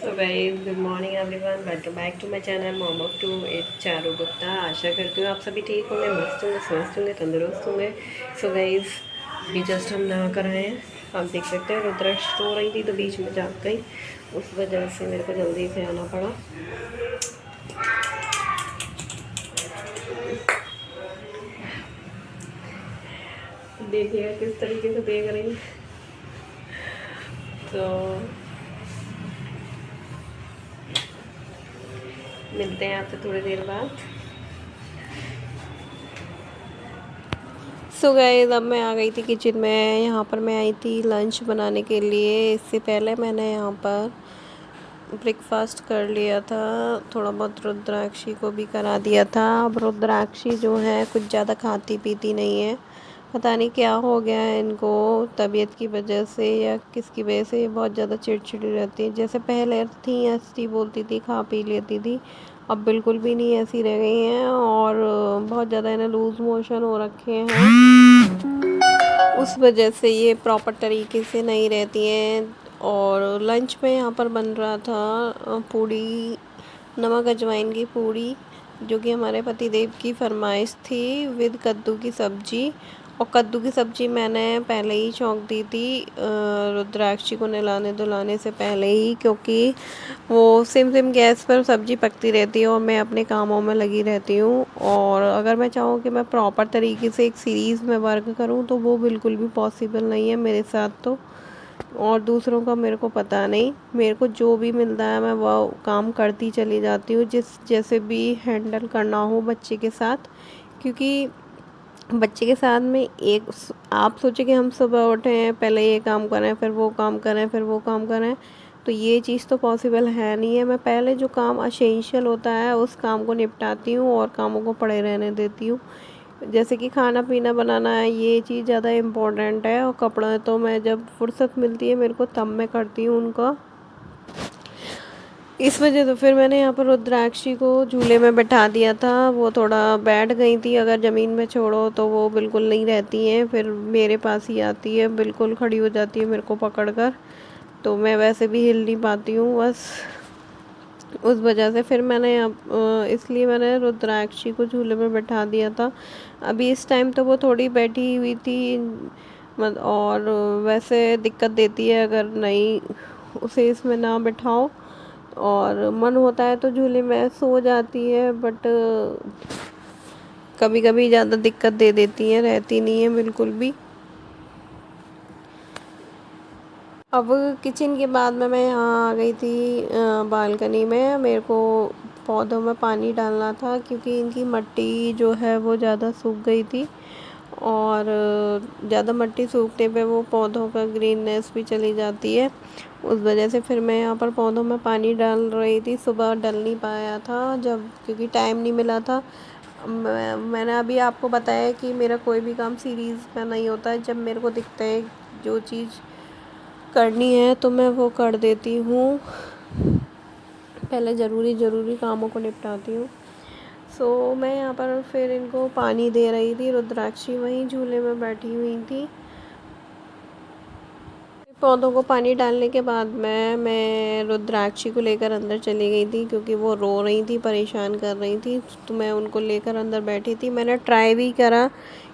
So guys, good morning everyone, welcome back to my channel mom of two it Charu Gupta. आशा करती हूँ आप सभी ठीक होंगे, मस्त होंगे, स्वस्थ होंगे, तंदुरुस्त होंगे। सो गाइस, अभी जस्ट हम नहा कर आए हैं। आप देख सकते हैं रुद्राक्ष सो रही थी तो बीच में जाग गई, उस वजह से मेरे को जल्दी से आना पड़ा। देखिएगा किस तरीके से देख रही है। तो मिलते हैं आपसे थोड़ी देर बाद। सो गाइस, अब मैं आ गई थी किचन में। यहाँ पर मैं आई थी लंच बनाने के लिए। इससे पहले मैंने यहाँ पर ब्रेकफास्ट कर लिया था, थोड़ा बहुत रुद्राक्षी को भी करा दिया था। अब रुद्राक्षी जो है कुछ ज़्यादा खाती पीती नहीं है, पता नहीं क्या हो गया है इनको, तबीयत की वजह से या किसकी वजह से बहुत ज़्यादा चिड़चिड़ी रहती है। जैसे पहले थी ऐसी बोलती थी, खा पी लेती थी, अब बिल्कुल भी नहीं ऐसी रह गई हैं। और बहुत ज़्यादा इन्हें लूज़ मोशन हो रखे हैं, उस वजह से ये प्रॉपर तरीके से नहीं रहती हैं। और लंच में यहाँ पर बन रहा था पूड़ी, नमक अजवाइन की पूड़ी, जो कि हमारे पतिदेव की फरमाइश थी, विद कद्दू की सब्ज़ी। और कद्दू की सब्ज़ी मैंने पहले ही छौंक दी थी रुद्राक्षी को नहलाने धुलाने से पहले ही, क्योंकि वो सिम सिम गैस पर सब्ज़ी पकती रहती है और मैं अपने कामों में लगी रहती हूँ। और अगर मैं चाहूँ कि मैं प्रॉपर तरीके से एक सीरीज़ में वर्क करूँ तो वो बिल्कुल भी पॉसिबल नहीं है मेरे साथ। तो और दूसरों का मेरे को पता नहीं, मेरे को जो भी मिलता है मैं वो काम करती चली जाती हूँ, जैसे भी हैंडल करना हो बच्चे के साथ। क्योंकि बच्चे के साथ में एक आप सोचे कि हम सुबह उठे हैं, पहले ये काम करें, फिर वो काम करें, फिर वो काम करें, तो ये चीज़ तो पॉसिबल है नहीं है। मैं पहले जो काम असेंशियल होता है उस काम को निपटाती हूँ और कामों को पड़े रहने देती हूँ। जैसे कि खाना पीना बनाना है, ये चीज़ ज़्यादा इम्पोर्टेंट है। और कपड़ा तो मैं जब फुर्सत मिलती है मेरे को तब मैं करती हूँ उनका। इस वजह से फिर मैंने यहाँ पर रुद्राक्षी को झूले में बैठा दिया था। वो थोड़ा बैठ गई थी, अगर ज़मीन में छोड़ो तो वो बिल्कुल नहीं रहती हैं, फिर मेरे पास ही आती है, बिल्कुल खड़ी हो जाती है मेरे को पकड़ कर। तो मैं वैसे भी हिल नहीं पाती हूँ बस, उस वजह से फिर मैंने इसलिए मैंने रुद्राक्षी को झूले में बैठा दिया था। अभी इस टाइम तो वो थोड़ी बैठी हुई थी और वैसे दिक्कत देती है अगर नहीं उसे इसमें ना बैठाओ। और मन होता है तो झूले में सो जाती है, बट कभी कभी ज़्यादा दिक्कत दे देती है, रहती नहीं है बिल्कुल भी। अब किचन के बाद में मैं यहाँ आ गई थी बालकनी में। मेरे को पौधों में पानी डालना था, क्योंकि इनकी मिट्टी जो है वो ज़्यादा सूख गई थी। और ज़्यादा मिट्टी सूखने पे वो पौधों का ग्रीननेस भी चली जाती है। उस वजह से फिर मैं यहाँ पर पौधों में पानी डाल रही थी। सुबह डल नहीं पाया था जब, क्योंकि टाइम नहीं मिला था। मैंने अभी आपको बताया कि मेरा कोई भी काम सीरीज़ में नहीं होता है। जब मेरे को दिखता है जो चीज़ करनी है तो मैं वो कर देती हूँ, पहले ज़रूरी कामों को निपटाती हूँ। सो मैं यहाँ पर फिर इनको पानी दे रही थी। रुद्राक्षी वहीं झूले में बैठी हुई थी। पौधों को पानी डालने के बाद मैं रुद्राक्षी को लेकर अंदर चली गई थी, क्योंकि वो रो रही थी, परेशान कर रही थी। तो मैं उनको लेकर अंदर बैठी थी। मैंने ट्राई भी करा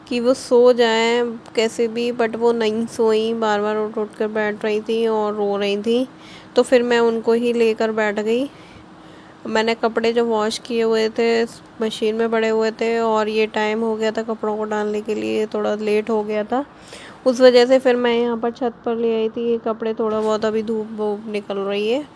कि वो सो जाए कैसे भी, बट वो नहीं सोई, बार बार उठ उठ कर बैठ रही थी और रो रही थी। तो फिर मैं उनको ही लेकर बैठ गई। मैंने कपड़े जो वॉश किए हुए थे मशीन में पड़े हुए थे, और ये टाइम हो गया था कपड़ों को डालने के लिए, थोड़ा लेट हो गया था। उस वजह से फिर मैं यहाँ पर छत पर ले आई थी। ये कपड़े थोड़ा बहुत अभी धूप वूप निकल रही है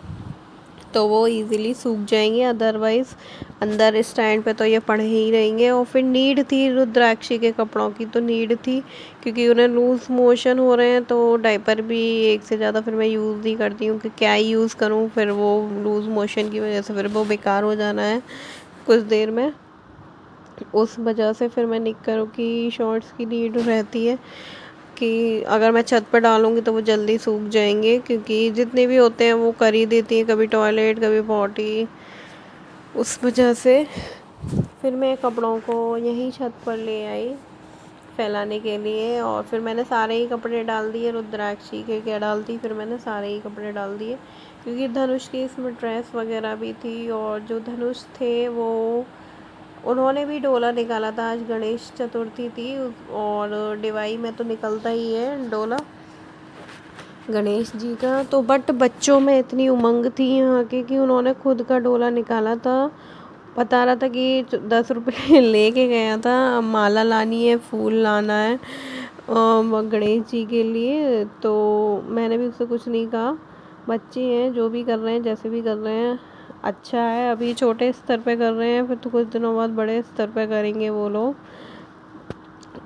तो वो इजीली सूख जाएंगे, अदरवाइज़ अंदर स्टैंड पे तो ये पड़े ही रहेंगे। और फिर नीड थी रुद्राक्षी के कपड़ों की, तो नीड थी क्योंकि उन्हें लूज़ मोशन हो रहे हैं, तो डायपर भी एक से ज़्यादा फिर मैं यूज़ नहीं करती हूँ कि क्या ही यूज़ करूँ, फिर वो लूज़ मोशन की वजह से फिर वो बेकार हो जाना है कुछ देर में। उस वजह से फिर मैं निक्कर की शॉर्ट्स की नीड रहती है कि अगर मैं छत पर डालूँगी तो वो जल्दी सूख जाएंगे, क्योंकि जितने भी होते हैं वो कर ही देती हैं, कभी टॉयलेट कभी पॉटी। उस वजह से फिर मैं कपड़ों को यहीं छत पर ले आई फैलाने के लिए। और फिर मैंने सारे ही कपड़े डाल दिए, रुद्राक्षी के क्या डालती, फिर मैंने सारे ही कपड़े डाल दिए, क्योंकि धनुष की इसमें ड्रेस वगैरह भी थी। और जो धनुष थे वो उन्होंने भी डोला निकाला था। आज गणेश चतुर्थी थी और दिवाई में तो निकलता ही है डोला गणेश जी का। तो बट बच्चों में इतनी उमंग थी यहाँ की कि उन्होंने खुद का डोला निकाला था। बता रहा था कि 10 रुपये लेके गया था, माला लानी है, फूल लाना है गणेश जी के लिए। तो मैंने भी उससे कुछ नहीं कहा। बच्चे हैं, जो भी कर रहे हैं, जैसे भी कर रहे हैं, अच्छा है। अभी छोटे स्तर पे कर रहे हैं, फिर तो कुछ दिनों बाद बड़े स्तर पे करेंगे वो लोग।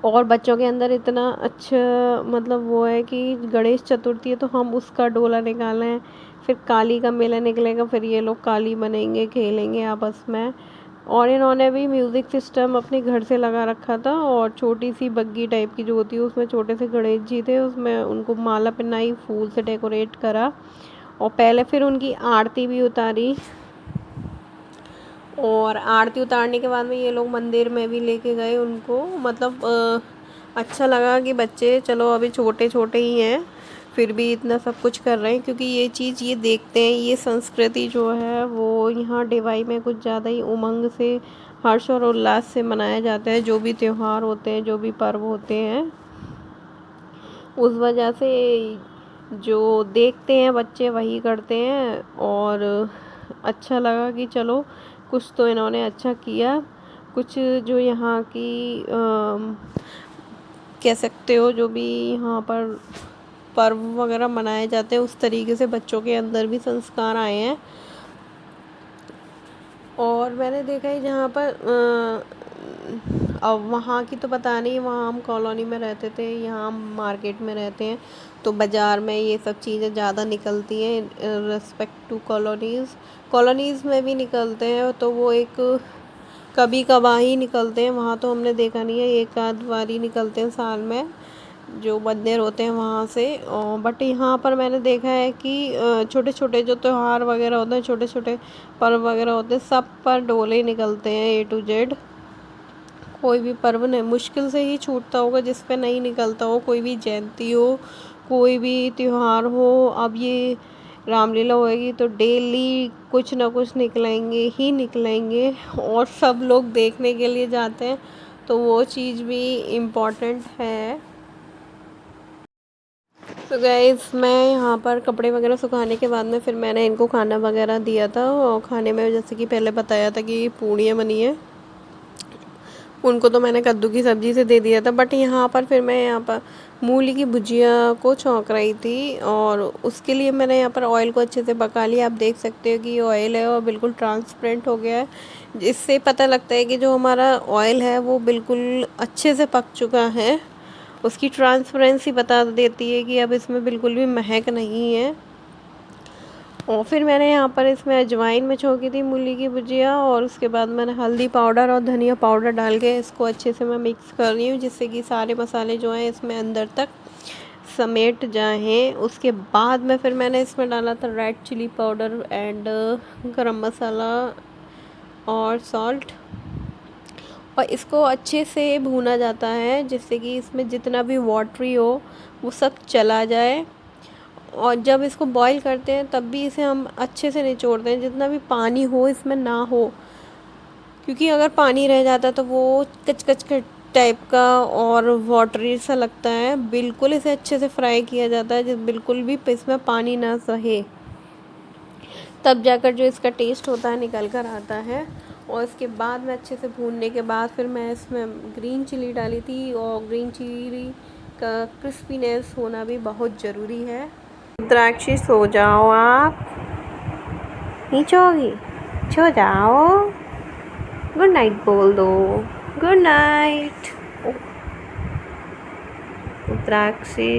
और बच्चों के अंदर इतना अच्छा मतलब वो है कि गणेश चतुर्थी है तो हम उसका डोला निकालें। फिर काली का मेला निकलेगा, फिर ये लोग काली बनेंगे, खेलेंगे आपस में। और इन्होंने भी म्यूज़िक सिस्टम अपने घर से लगा रखा था और छोटी सी बग्गी टाइप की जो होती है उसमें छोटे से गणेश जी थे, उसमें उनको माला पहनाई, फूल से डेकोरेट करा और पहले फिर उनकी आरती भी उतारी। और आरती उतारने के बाद में ये लोग मंदिर में भी लेके गए उनको। मतलब अच्छा लगा कि बच्चे चलो अभी छोटे छोटे ही हैं फिर भी इतना सब कुछ कर रहे हैं, क्योंकि ये चीज़ ये देखते हैं, ये संस्कृति जो है वो यहाँ डिवाई में कुछ ज़्यादा ही उमंग से, हर्ष और उल्लास से मनाया जाता है। जो भी त्यौहार होते हैं, जो भी पर्व होते हैं, उस वजह से जो देखते हैं बच्चे वही करते हैं। और अच्छा लगा कि चलो कुछ तो इन्होंने अच्छा किया। कुछ जो यहाँ की कह सकते हो, जो भी यहाँ पर पर्व वगैरह मनाए जाते हैं, उस तरीके से बच्चों के अंदर भी संस्कार आए हैं। और मैंने देखा है जहाँ पर अब वहाँ की तो पता नहीं, वहाँ हम कॉलोनी में रहते थे, यहाँ हम मार्केट में रहते हैं, तो बाज़ार में ये सब चीज़ें ज़्यादा निकलती हैं रिस्पेक्ट टू कॉलोनीज़ में भी निकलते हैं। तो वो एक कभी कभार ही निकलते हैं, वहाँ तो हमने देखा नहीं है, एक आध बार ही निकलते हैं साल में जो मंदिर होते हैं वहाँ से। बट यहाँ पर मैंने देखा है कि छोटे छोटे जो त्यौहार वगैरह होते हैं, छोटे छोटे पर्व वगैरह होते हैं, सब पर डोले निकलते हैं A to Z। कोई भी पर्व नहीं, मुश्किल से ही छूटता होगा जिस पे नहीं निकलता हो। कोई भी जयंती हो, कोई भी त्यौहार हो, अब ये रामलीला होएगी तो डेली कुछ ना कुछ निकलेंगे ही निकलेंगे और सब लोग देखने के लिए जाते हैं, तो वो चीज़ भी इम्पॉर्टेंट है। तो गाइस मैं यहाँ पर कपड़े वगैरह सुखाने के बाद में फिर मैंने इनको खाना वगैरह दिया था। और खाने में जैसे कि पहले बताया था कि पूड़ियाँ बनी है, उनको तो मैंने कद्दू की सब्ज़ी से दे दिया था। बट यहाँ पर फिर मैं यहाँ पर मूली की भुजिया को छौंक रही थी और उसके लिए मैंने यहाँ पर ऑयल को अच्छे से पका लिया। आप देख सकते हो कि ये ऑयल है और बिल्कुल ट्रांसपेरेंट हो गया है, जिससे पता लगता है कि जो हमारा ऑयल है वो बिल्कुल अच्छे से पक चुका है। उसकी ट्रांसपेरेंसी बता देती है कि अब इसमें बिल्कुल भी महक नहीं है। और फिर मैंने यहाँ पर इसमें अजवाइन में छौंकी थी मूली की भुजिया, और उसके बाद मैंने हल्दी पाउडर और धनिया पाउडर डाल के इसको अच्छे से मैं मिक्स कर रही हूँ, जिससे कि सारे मसाले जो हैं इसमें अंदर तक समेट जाएं। उसके बाद में फिर मैंने इसमें डाला था रेड चिली पाउडर एंड गरम मसाला और सॉल्ट, और इसको अच्छे से भूना जाता है जिससे कि इसमें जितना भी वाटरी हो वो सब चला जाए। और जब इसको बॉईल करते हैं तब भी इसे हम अच्छे से निचोड़ते हैं, जितना भी पानी हो इसमें ना हो, क्योंकि अगर पानी रह जाता तो वो कच कच टाइप का और वाटरी सा लगता है। बिल्कुल इसे अच्छे से फ्राई किया जाता है, जिस बिल्कुल भी इसमें पानी ना रहे, तब जाकर जो इसका टेस्ट होता है निकल कर आता है। और इसके बाद में अच्छे से भूनने के बाद फिर मैं इसमें ग्रीन चिली डाली थी, और ग्रीन चिली का क्रिस्पीनेस होना भी बहुत ज़रूरी है। रुद्राक्षी सो जाओ, आप नीचे होगी, सो जाओ, गुड नाइट बोल दो, गुड नाइट रुद्राक्षी।